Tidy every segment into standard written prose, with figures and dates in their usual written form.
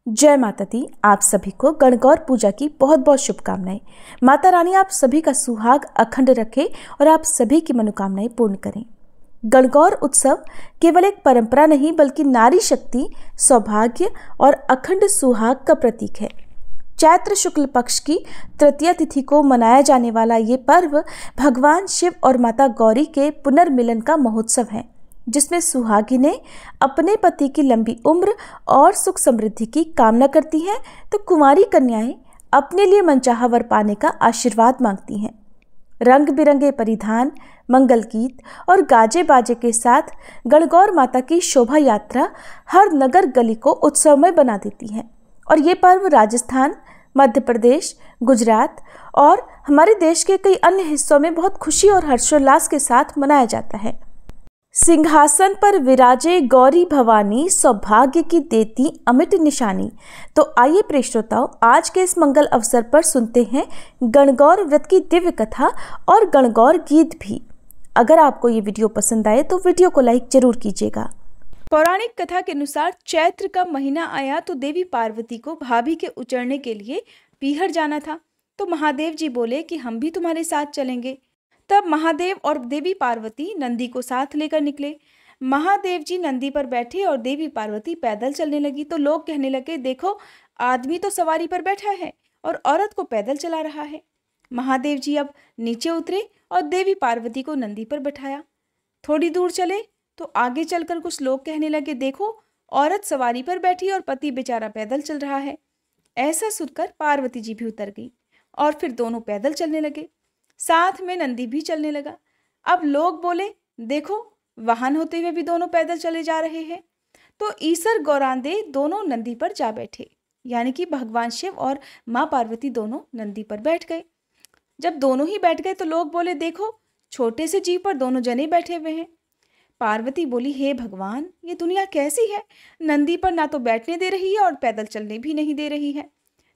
जय माता दी। आप सभी को गणगौर पूजा की बहुत बहुत शुभकामनाएं। माता रानी आप सभी का सुहाग अखंड रखे और आप सभी की मनोकामनाएं पूर्ण करें। गणगौर उत्सव केवल एक परंपरा नहीं बल्कि नारी शक्ति, सौभाग्य और अखंड सुहाग का प्रतीक है। चैत्र शुक्ल पक्ष की तृतीया तिथि को मनाया जाने वाला ये पर्व भगवान शिव और माता गौरी के पुनर्मिलन का महोत्सव है, जिसमें सुहागिनें अपने पति की लंबी उम्र और सुख समृद्धि की कामना करती हैं, तो कुंवारी कन्याएं अपने लिए मनचाहा वर पाने का आशीर्वाद मांगती हैं। रंग बिरंगे परिधान, मंगल गीत और गाजे बाजे के साथ गणगौर माता की शोभा यात्रा हर नगर गली को उत्सवमय बना देती है। और ये पर्व राजस्थान, मध्य प्रदेश, गुजरात और हमारे देश के कई अन्य हिस्सों में बहुत खुशी और हर्षोल्लास के साथ मनाया जाता है। सिंहासन पर विराजे गौरी भवानी, सौभाग्य की देती अमिट निशानी। तो आइए प्रिय श्रोताओं, आज के इस मंगल अवसर पर सुनते हैं गणगौर व्रत की दिव्य कथा और गणगौर गीत भी। अगर आपको ये वीडियो पसंद आए तो वीडियो को लाइक जरूर कीजिएगा। पौराणिक कथा के अनुसार चैत्र का महीना आया तो देवी पार्वती को भाभी के उचरने के लिए पीहर जाना था। तो महादेव जी बोले कि हम भी तुम्हारे साथ चलेंगे। तब महादेव और देवी पार्वती नंदी को साथ लेकर निकले। महादेव जी नंदी पर बैठे और देवी पार्वती पैदल चलने लगी। तो लोग कहने लगे, देखो आदमी तो सवारी पर बैठा है और औरत को पैदल चला रहा है। महादेव जी अब नीचे उतरे और देवी पार्वती को नंदी पर बैठाया। थोड़ी दूर चले तो आगे चलकर कुछ लोग कहने लगे, देखो औरत सवारी पर बैठी और पति बेचारा पैदल चल रहा है। ऐसा सुनकर पार्वती जी भी उतर गई और फिर दोनों पैदल चलने लगे। साथ में नंदी भी चलने लगा। अब लोग बोले, देखो वाहन होते हुए भी दोनों पैदल चले जा रहे हैं। तो ईसर गौरांदे दोनों नंदी पर जा बैठे, यानी कि भगवान शिव और माँ पार्वती दोनों नंदी पर बैठ गए। जब दोनों ही बैठ गए तो लोग बोले, देखो छोटे से जीव पर दोनों जने बैठे हुए हैं। पार्वती बोली, हे भगवान, ये दुनिया कैसी है, नंदी पर ना तो बैठने दे रही है और पैदल चलने भी नहीं दे रही है।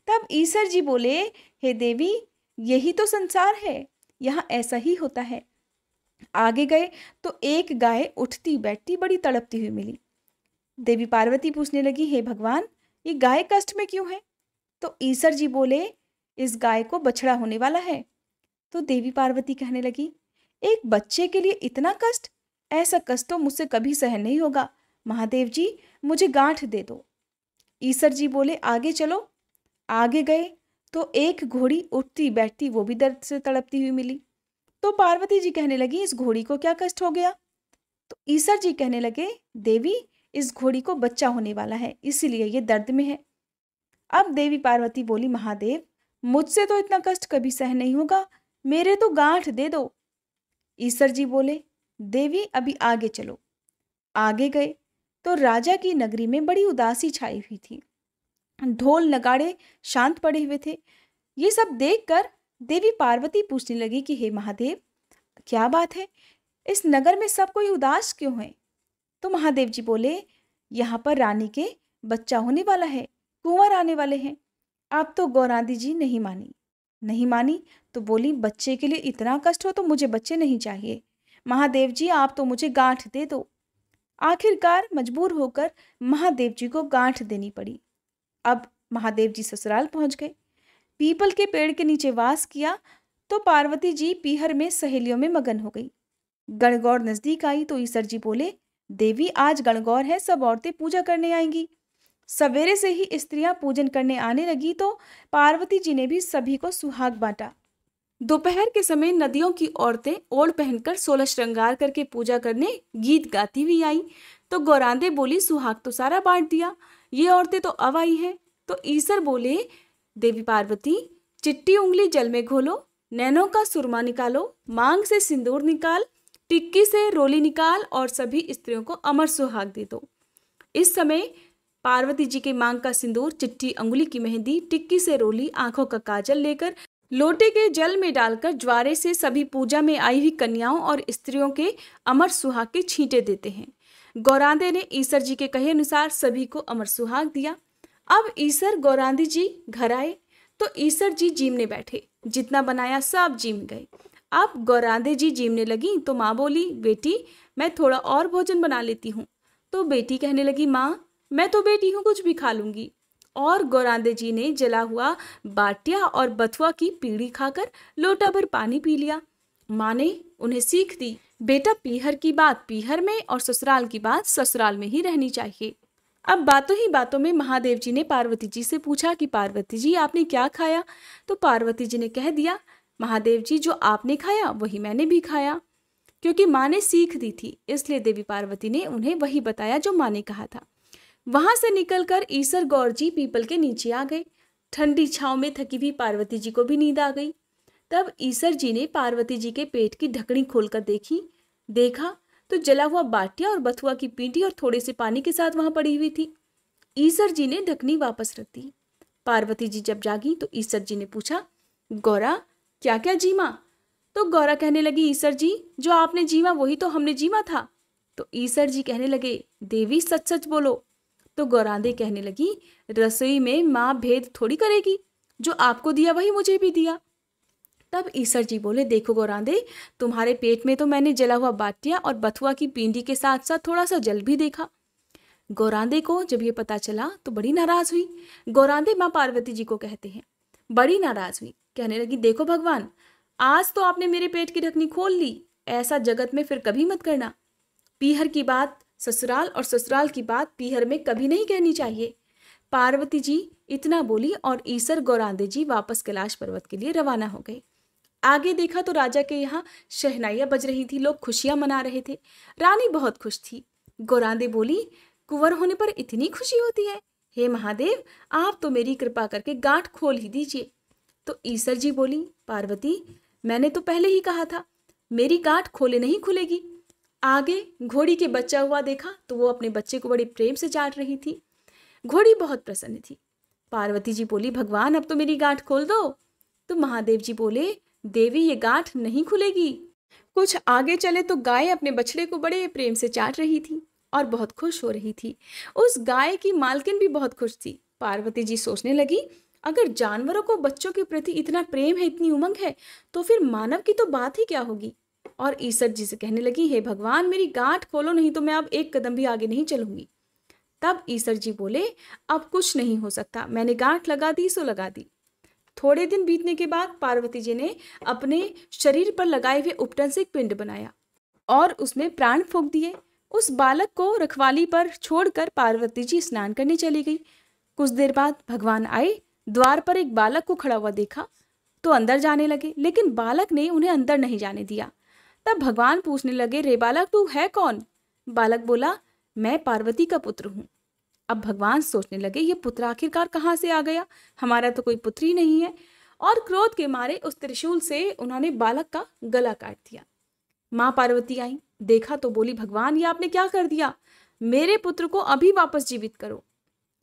तब ईसर जी बोले, हे देवी, यही तो संसार है, यहाँ ऐसा ही होता है। आगे गए तो एक गाय उठती बैठती बड़ी तड़पती हुई मिली। देवी पार्वती पूछने लगी, हे भगवान, ये गाय कष्ट में क्यों है? तो ईसर जी बोले, इस गाय को बछड़ा होने वाला है। तो देवी पार्वती कहने लगी, एक बच्चे के लिए इतना कष्ट? ऐसा कष्ट तो मुझसे कभी सहन नहीं होगा। महादेव जी, मुझे गांठ दे दो। ईसर जी बोले, आगे चलो। आगे गए तो एक घोड़ी उठती बैठती वो भी दर्द से तड़पती हुई मिली। तो पार्वती जी कहने लगी, इस घोड़ी को क्या कष्ट हो गया? तो ईसर जी कहने लगे, देवी, इस घोड़ी को बच्चा होने वाला है, इसीलिए ये दर्द में है। अब देवी पार्वती बोली, महादेव, मुझसे तो इतना कष्ट कभी सहन नहीं होगा, मेरे तो गांठ दे दो। ईसर जी बोले, देवी अभी आगे चलो। आगे गए तो राजा की नगरी में बड़ी उदासी छाई हुई थी। ढोल नगाड़े शांत पड़े हुए थे। ये सब देखकर देवी पार्वती पूछने लगी कि हे महादेव, क्या बात है, इस नगर में सब कोई उदास क्यों है? तो महादेव जी बोले, यहाँ पर रानी के बच्चा होने वाला है, कुंवर आने वाले हैं। आप तो गौरांदी जी नहीं मानी तो बोली, बच्चे के लिए इतना कष्ट हो तो मुझे बच्चे नहीं चाहिए। महादेव जी, आप तो मुझे गांठ दे दो। आखिरकार मजबूर होकर महादेव जी को गांठ देनी पड़ी। अब महादेव जी ससुराल पहुंच गए, पीपल के पेड़ के नीचे वास किया। तो पार्वती जी पीहर में सहेलियों में मगन हो गई। गणगौर नजदीक आई तो ईसर जी बोले, देवी, आज गणगौर है, सब औरतें पूजा करने आएंगी। सवेरे से ही स्त्रियां पूजन करने आने लगी तो पार्वती जी ने भी सभी को सुहाग बांटा। दोपहर के समय नदियों की औरतें ओढ़ पहनकर 16 श्रृंगार करके पूजा करने गीत गाती हुई आई। तो गौरांदे बोली, सुहाग तो सारा बांट दिया, ये औरतें तो अब आई हैं। तो ईसर बोले, देवी पार्वती, चिट्टी उंगली जल में घोलो, नैनों का सुरमा निकालो, मांग से सिंदूर निकाल, टिक्की से रोली निकाल और सभी स्त्रियों को अमर सुहाग दे दो। इस समय पार्वती जी के मांग का सिंदूर, चिट्टी अंगुली की मेहंदी, टिक्की से रोली, आंखों का काजल लेकर लोटे के जल में डालकर ज्वारे से सभी पूजा में आई हुई कन्याओं और स्त्रियों के अमर सुहाग के छींटे देते हैं। गौरांदे ने ईसर जी के कहे अनुसार सभी को अमर सुहाग दिया। अब ईसर गौरांदी जी घर आए तो ईसर जी जीमने बैठे, जितना बनाया सब जीम गए। अब गौरांदे जी जीमने लगी तो माँ बोली, बेटी, मैं थोड़ा और भोजन बना लेती हूँ। तो बेटी कहने लगी, माँ, मैं तो बेटी हूँ, कुछ भी खा लूंगी। और गौरांदे जी ने जला हुआ बाटिया और बथुआ की पीढ़ी खाकर लोटा भर पानी पी लिया। माँ ने उन्हें सीख दी, बेटा पीहर की बात पीहर में और ससुराल की बात ससुराल में ही रहनी चाहिए। अब बातों ही बातों में महादेव जी ने पार्वती जी से पूछा कि पार्वती जी आपने क्या खाया? तो पार्वती जी ने कह दिया, महादेव जी जो आपने खाया वही मैंने भी खाया। क्योंकि माँ ने सीख दी थी, इसलिए देवी पार्वती ने उन्हें वही बताया जो माँ ने कहा था। वहां से निकलकर ईसर गौर जी पीपल के नीचे आ गए। ठंडी छांव में थकी हुई पार्वती जी को भी नींद आ गई। तब ईसर जी ने पार्वती जी के पेट की ढकनी खोलकर देखा तो जला हुआ बाटिया और बथुआ की पींटी और थोड़े से पानी के साथ वहां पड़ी हुई थी। ईसर जी ने ढकनी वापस रख दी। पार्वती जी जब जागी तो ईसर जी ने पूछा, गौरा क्या क्या जीमा? तो गौरा कहने लगी, ईसर जी जो आपने जीमा वही तो हमने जीमा था। तो ईसर जी कहने लगे, देवी सच सच बोलो। तो गौरांदे कहने लगी, रसोई में माँ भेद थोड़ी करेगी, जो आपको दिया वही मुझे भी दिया। तब ईसर जी बोले, देखो गौरांदे, तुम्हारे पेट में तो मैंने जला हुआ बाटिया और बथुआ की पींडी के साथ साथ थोड़ा सा जल भी देखा। गौरांदे को जब ये पता चला तो बड़ी नाराज हुई। गौरांदे माँ पार्वती जी को कहते हैं, बड़ी नाराज हुई, कहने लगी, देखो भगवान, आज तो आपने मेरे पेट की ढकनी खोल ली, ऐसा जगत में फिर कभी मत करना। पीहर की बात ससुराल और ससुराल की बात पीहर में कभी नहीं कहनी चाहिए। पार्वती जी इतना बोली और ईसर गौरांदे जी वापस कैलाश पर्वत के लिए रवाना हो गए। आगे देखा तो राजा के यहाँ शहनाइयाँ बज रही थी, लोग खुशियां मना रहे थे। रानी बहुत खुश थी। गौरांदे बोली, कुंवर होने पर इतनी खुशी होती है? हे महादेव, आप तो मेरी कृपा करके गांठ खोल ही दीजिए। तो ईसर जी बोली, पार्वती मैंने तो पहले ही कहा था, मेरी गांठ खोले नहीं खुलेगी। आगे घोड़ी के बच्चा हुआ देखा तो वो अपने बच्चे को बड़े प्रेम से चाट रही थी। घोड़ी बहुत प्रसन्न थी। पार्वती जी बोली, भगवान अब तो मेरी गांठ खोल दो। तो महादेव जी बोले, देवी ये गांठ नहीं खुलेगी। कुछ आगे चले तो गाय अपने बछड़े को बड़े प्रेम से चाट रही थी और बहुत खुश हो रही थी। उस गाय की मालकिन भी बहुत खुश थी। पार्वती जी सोचने लगी, अगर जानवरों को बच्चों के प्रति इतना प्रेम है, इतनी उमंग है, तो फिर मानव की तो बात ही क्या होगी। और ईसर जी से कहने लगी, हे भगवान मेरी गांठ खोलो, नहीं तो मैं अब एक कदम भी आगे नहीं चलूंगी। तब ईसर जी बोले, अब कुछ नहीं हो सकता, मैंने गांठ लगा दी सो लगा दी। थोड़े दिन बीतने के बाद पार्वती जी ने अपने शरीर पर लगाए हुए उपटन से एक पिंड बनाया और उसमें प्राण फूंक दिए। उस बालक को रखवाली पर छोड़कर पार्वती जी स्नान करने चली गई। कुछ देर बाद भगवान आए, द्वार पर एक बालक को खड़ा हुआ देखा तो अंदर जाने लगे, लेकिन बालक ने उन्हें अंदर नहीं जाने दिया। तब भगवान पूछने लगे, रे बालक तू है कौन? बालक बोला, मैं पार्वती का पुत्र हूँ। अब भगवान सोचने लगे, ये पुत्र आखिरकार कहाँ से आ गया, हमारा तो कोई पुत्र ही नहीं है। और क्रोध के मारे उस त्रिशूल से उन्होंने बालक का गला काट दिया। माँ पार्वती आई, देखा तो बोली, भगवान ये आपने क्या कर दिया, मेरे पुत्र को अभी वापस जीवित करो।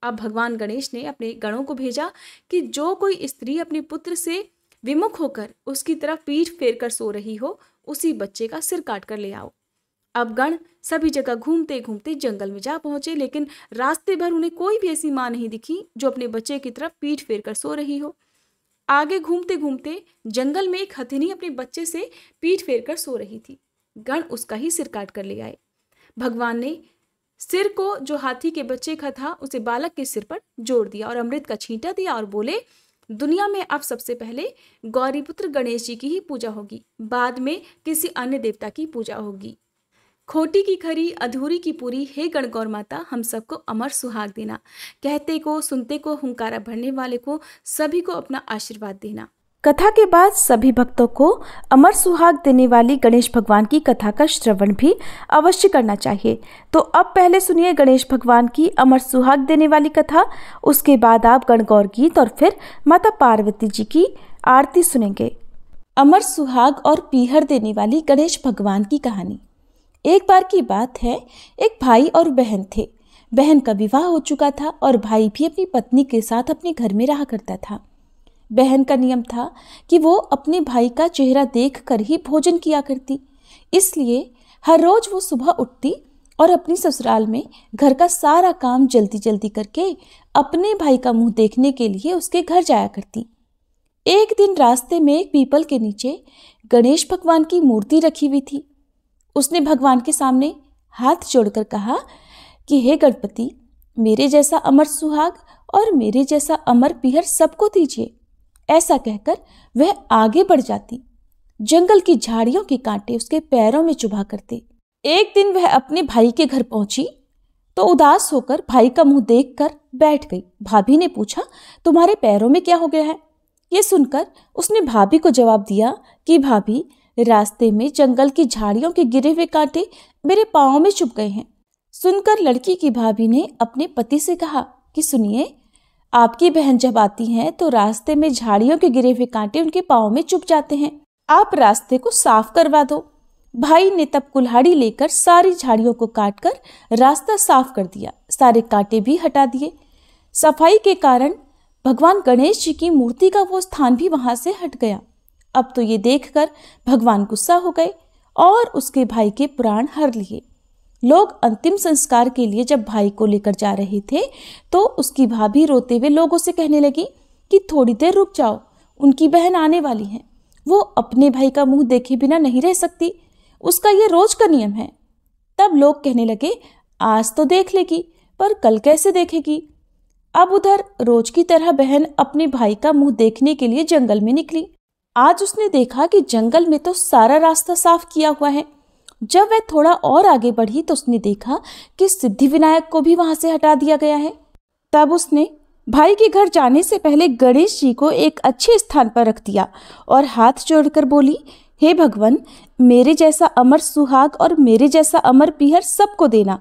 अब भगवान गणेश ने अपने गणों को भेजा कि जो कोई स्त्री अपने पुत्र से विमुख होकर उसकी तरफ पीठ फेर कर सो रही हो, उसी बच्चे का सिर काट कर ले आओ। अब गण सभी जगह घूमते घूमते जंगल में जा पहुंचे, लेकिन रास्ते भर उन्हें कोई भी ऐसी मां नहीं दिखी जो अपने बच्चे की तरफ पीठ फेर कर सो रही हो। आगे घूमते घूमते जंगल में एक हथिनी अपने बच्चे से पीठ फेर कर सो रही थी। गण उसका ही सिर काट कर ले आए। भगवान ने सिर को जो हाथी के बच्चे का था उसे बालक के सिर पर जोड़ दिया और अमृत का छींटा दिया और बोले, दुनिया में अब सबसे पहले गौरीपुत्र गणेश जी की ही पूजा होगी, बाद में किसी अन्य देवता की पूजा होगी। खोटी की खरी अधूरी की पूरी, हे गणगौर माता हम सबको अमर सुहाग देना। कहते को सुनते को हुंकारा भरने वाले को सभी को अपना आशीर्वाद देना। कथा के बाद सभी भक्तों को अमर सुहाग देने वाली गणेश भगवान की कथा का श्रवण भी अवश्य करना चाहिए। तो अब पहले सुनिए गणेश भगवान की अमर सुहाग देने वाली कथा, उसके बाद आप गणगौर गीत और फिर माता पार्वती जी की आरती सुनेंगे। अमर सुहाग और पीहर देने वाली गणेश भगवान की कहानी। एक बार की बात है, एक भाई और बहन थे। बहन का विवाह हो चुका था और भाई भी अपनी पत्नी के साथ अपने घर में रहा करता था। बहन का नियम था कि वो अपने भाई का चेहरा देखकर ही भोजन किया करती, इसलिए हर रोज वो सुबह उठती और अपनी ससुराल में घर का सारा काम जल्दी जल्दी करके अपने भाई का मुंह देखने के लिए उसके घर जाया करती। एक दिन रास्ते में एक पीपल के नीचे गणेश भगवान की मूर्ति रखी हुई थी। उसने भगवान के सामने हाथ जोड़कर कहा कि हे गणपति, मेरे जैसा अमर सुहाग और मेरे जैसा अमर पीहर सबको दीजिए। ऐसा कहकर वह आगे बढ़ जाती। जंगल की झाड़ियों के कांटे उसके पैरों में चुभा करते। एक दिन वह अपने भाई के घर पहुंची तो उदास होकर भाई का मुंह देखकर बैठ गई। भाभी ने पूछा, तुम्हारे पैरों में क्या हो गया है? ये सुनकर उसने भाभी को जवाब दिया कि भाभी, रास्ते में जंगल की झाड़ियों के गिरे हुए कांटे मेरे पांव में चुभ गए हैं। सुनकर लड़की की भाभी ने अपने पति से कहा कि सुनिए, आपकी बहन जब आती हैं तो रास्ते में झाड़ियों के गिरे हुए कांटे उनके पांव में चुभ जाते हैं। आप रास्ते को साफ करवा दो। भाई ने तब कुल्हाड़ी लेकर सारी झाड़ियों को काटकर रास्ता साफ कर दिया। सारे कांटे भी हटा दिए। सफाई के कारण भगवान गणेश जी की मूर्ति का वो स्थान भी वहां से हट गया। अब तो ये देखकर भगवान गुस्सा हो गए और उसके भाई के प्राण हर लिए। लोग अंतिम संस्कार के लिए जब भाई को लेकर जा रहे थे तो उसकी भाभी रोते हुए लोगों से कहने लगी कि थोड़ी देर रुक जाओ, उनकी बहन आने वाली है। वो अपने भाई का मुंह देखे बिना नहीं रह सकती, उसका ये रोज का नियम है। तब लोग कहने लगे, आज तो देख लेगी, पर कल कैसे देखेगी? अब उधर रोज की तरह बहन अपने भाई का मुंह देखने के लिए जंगल में निकली। आज उसने देखा कि जंगल में तो सारा रास्ता साफ किया हुआ है। जब वह थोड़ा और आगे बढ़ी तो उसने देखा कि सिद्धिविनायक को भी वहां से हटा दिया गया है। तब उसने भाई के घर जाने से पहले गणेश जी को एक अच्छे स्थान पर रख दिया और हाथ जोड़कर बोली, हे भगवान, मेरे जैसा अमर सुहाग और मेरे जैसा अमर पीहर सबको देना।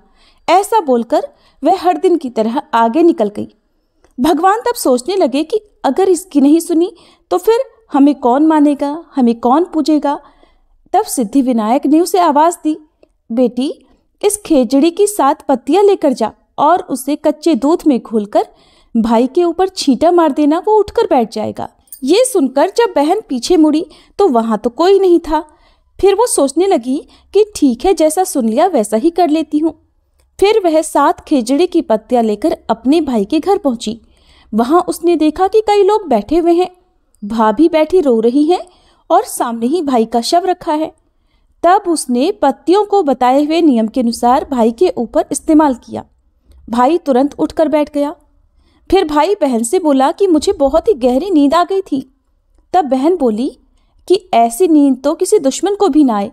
ऐसा बोलकर वह हर दिन की तरह आगे निकल गई। भगवान तब सोचने लगे कि अगर इसकी नहीं सुनी तो फिर हमें कौन मानेगा, हमें कौन पूजेगा। तब सिद्धिविनायक ने उसे आवाज दी, बेटी, इस खेजड़ी की 7 पत्तियां लेकर जा और उसे कच्चे दूध में घोलकर भाई के ऊपर छींटा मार देना, वो उठकर बैठ जाएगा। ये सुनकर जब बहन पीछे मुड़ी तो वहां तो कोई नहीं था। फिर वो सोचने लगी कि ठीक है, जैसा सुन लिया वैसा ही कर लेती हूँ। फिर वह 7 खेजड़ी की पत्तियां लेकर अपने भाई के घर पहुंची। वहां उसने देखा कि कई लोग बैठे हुए हैं। भाभी बैठी रो रही है और सामने ही भाई का शव रखा है। तब उसने पत्तियों को बताए हुए नियम के अनुसार भाई के ऊपर इस्तेमाल किया। भाई तुरंत उठकर बैठ गया। फिर भाई बहन से बोला कि मुझे बहुत ही गहरी नींद आ गई थी। तब बहन बोली कि ऐसी नींद तो किसी दुश्मन को भी ना आए,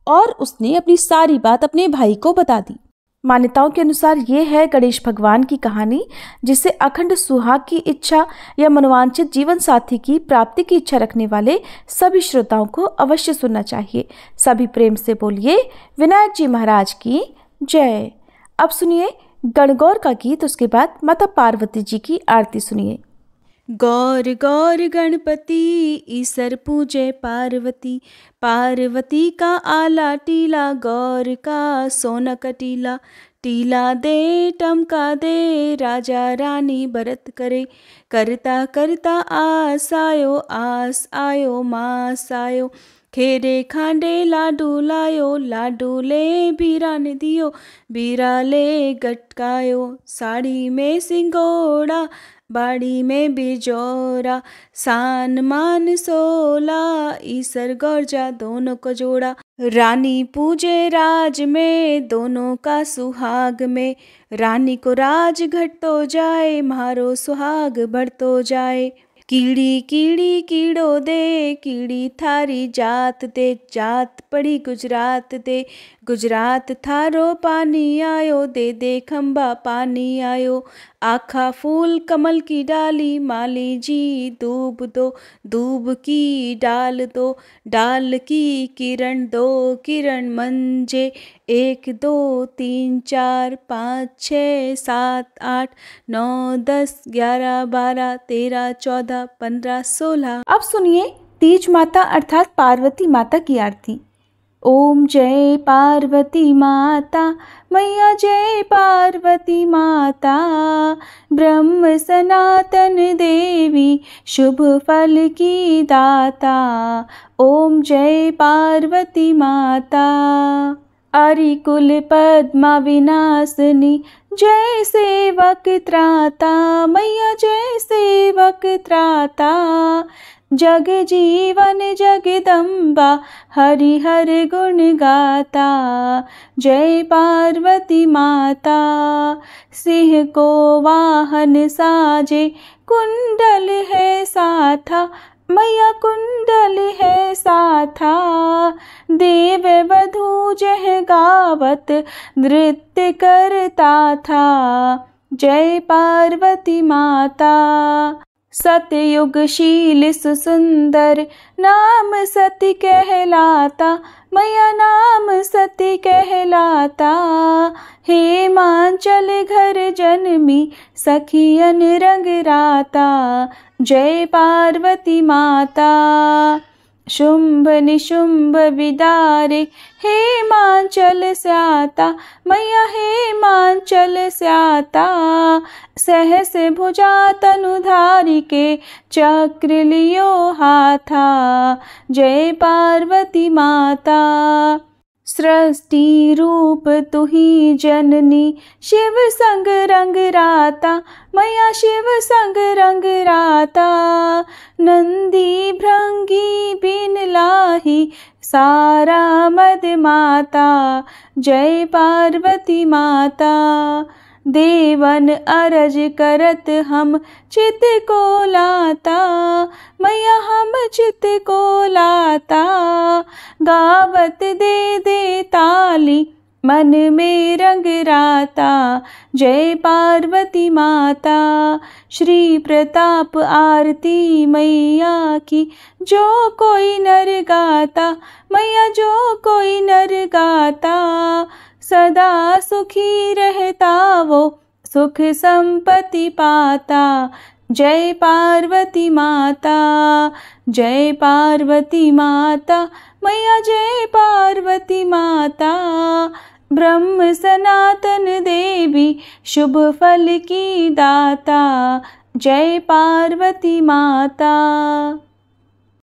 और उसने अपनी सारी बात अपने भाई को बता दी। मान्यताओं के अनुसार ये है गणेश भगवान की कहानी, जिसे अखंड सुहाग की इच्छा या मनोवांछित जीवन साथी की प्राप्ति की इच्छा रखने वाले सभी श्रोताओं को अवश्य सुनना चाहिए। सभी प्रेम से बोलिए विनायक जी महाराज की जय। अब सुनिए गणगौर का गीत, उसके बाद माता पार्वती जी की आरती सुनिए। गौर गौर गणपति ईसर पूजे पार्वती, पार्वती का आला टीला, गौर का सोना कटीला। टीला दे टमका दे, राजा रानी बरत करे, करता करता आस आयो मास आयो। खेरे खांडे लाडू लायो, लाडू ले बीरा ने दियो, बीरा ले गटकायो। साड़ी में सिंगोड़ा, बाड़ी में बिजोरा, सान मान सोला, ईसर गौरजा दोनों को जोड़ा। रानी पूजे राज में, दोनों का सुहाग में, रानी को राज घटतो जाए, मारो सुहाग बढ़तो जाए। कीड़ी कीड़ी कीड़ो दे, कीड़ी थारी जात दे, जात पड़ी गुजरात दे, गुजरात थारो पानी आयो, दे दे खंबा पानी आयो। आखा फूल कमल की डाली, माली जी दूब दो, दूब की डाल दो, डाल की किरण दो, किरण मंजे। 1 2 3 4 5 6 7 8 9 10 11 12 13 14 15 16। अब सुनिए तीज माता अर्थात पार्वती माता की आरती। ओम जय पार्वती माता, मैया जय पार्वती माता, ब्रह्म सनातन देवी, शुभ फल की दाता। ओम जय पार्वती माता। अरिकुल पद्मा विनाशनी, जय सेवक त्राता, मैया जय सेवक त्राता। जग जीवन जगदम्बा हरि हर गुण गाता। जय पार्वती माता। सिंह को वाहन साजे कुंडल है साथा, मैया कुंडल है साथा। देव वधू जह गावत नृत्य करता था। जय पार्वती माता। सतयुगशील सुसुंदर नाम सती कहलाता, मैया नाम सती कहलाता। हेमांचल घर जन्मी सखियन रंग राता। जय पार्वती माता। शुंभ निशुंभ विदारे हेमांचल स्याता, मैया हेमांचल स्याता। सहस भुजा तनुधारी के चक्र लियो हाथा। जय पार्वती माता। सृष्टि रूप तुही जननी शिव संग रंग राता, मैया शिव संग रंग राता। नंदी भृंगी बिन लाही सारा मद माता। जय पार्वती माता। देवन अरज करत हम चित को लाता, मैया हम चित को लाता। गावत दे दे ताली मन में रंग राता। जय पार्वती माता। श्री प्रताप आरती मैया की जो कोई नर गाता, मैया जो कोई नर गाता। सदा सुखी रहता वो सुख संपत्ति पाता। जय पार्वती माता। जय पार्वती माता, मैया जय पार्वती माता। ब्रह्म सनातन देवी शुभ फल की दाता। जय पार्वती माता।